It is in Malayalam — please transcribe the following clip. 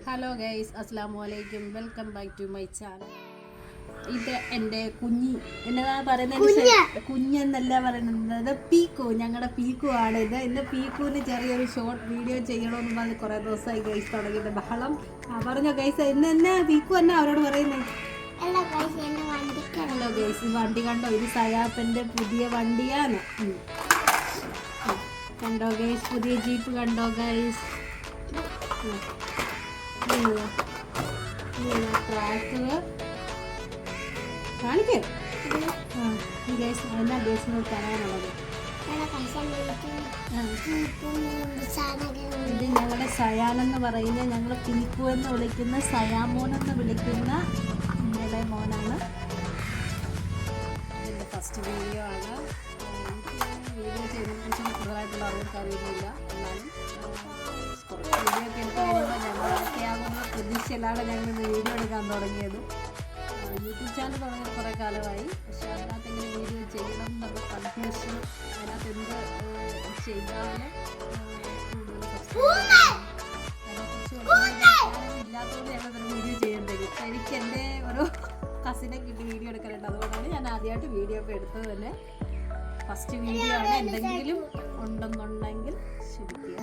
ഹലോ ഗൈസ്, അസ്സലാമു അലൈക്കും. Welcome back to my channel. ഇത് എൻ്റെ എന്നതാ പറയുന്നത്, കുഞ്ഞെന്നല്ല പറയുന്നത്, പീക്കു. ഞങ്ങളുടെ പീക്കു ആണ് ഇത്. ഇന്ന് പീക്കുവിന് ചെറിയൊരു ഷോർട്ട് വീഡിയോ ചെയ്യണമെന്ന് പറഞ്ഞ് കുറേ ദിവസമായി ഗൈസ് തുടങ്ങിയിട്ട് ബഹളം. പറഞ്ഞോ ഗൈസ്, ഇന്ന് എന്നാ പീക്കു എന്നാ അവരോട് പറയുന്നത്? ഹലോ ഗൈസ്, വണ്ടി കണ്ടോ? ഇത് സയാപ്പൻ്റെ പുതിയ വണ്ടിയാണ്. കണ്ടോ ഗൈസ്, പുതിയ ജീപ്പ് കണ്ടോ ഗൈസ്? ട്രാക്ടർ കാണിക്കേ. എന്നാ ഗേസിനോട് പറയാനുള്ളത്? ഇത് ഞങ്ങളുടെ സയാനെന്ന് പറയുന്ന, ഞങ്ങൾ പീക്കു എന്ന് വിളിക്കുന്ന, സയാമോൻ എന്ന് വിളിക്കുന്ന ഇന്നലെ മോനാണ്. ഇതിൻ്റെ ഫസ്റ്റ് വീഡിയോ ആണ്. വീഡിയോ ചെയ്തതിനെക്കുറിച്ച് കൂടുതലായിട്ടുള്ള അറിവൊക്കെ അറിയുന്നില്ല. എന്നാലും കുറച്ച് വീഡിയോ ഒക്കെ എടുത്ത് കഴിയുമ്പോൾ ഞങ്ങളൊക്കെ ആകുന്ന പ്രതീക്ഷയിലാണ് ഞങ്ങൾ വീഡിയോ എടുക്കാൻ തുടങ്ങിയത്. യൂട്യൂബ് ചാനൽ തുടങ്ങിയത് കുറേ കാലമായി. പക്ഷെ അതിനകത്ത് എങ്ങനെ വീഡിയോ ചെയ്യണം എന്നുള്ള കൺഫ്യൂഷൻ, അതിനകത്ത് എന്ത് ചെയ്താലും ഇല്ലാത്തതുകൊണ്ട് ഞങ്ങളൊരു വീഡിയോ ചെയ്യേണ്ടത്. എനിക്ക് എൻ്റെ ഓരോ കസിനെ കിട്ടി വീഡിയോ എടുക്കാനുണ്ട്. അതുകൊണ്ടാണ് ഞാൻ ആദ്യമായിട്ട് വീഡിയോ ഒക്കെ എടുത്തത് തന്നെ. ഫസ്റ്റ് വീഡിയോ ആണ്. എന്തെങ്കിലും ഉണ്ടെന്നുണ്ടെങ്കിൽ ക്ഷമിക്കുക.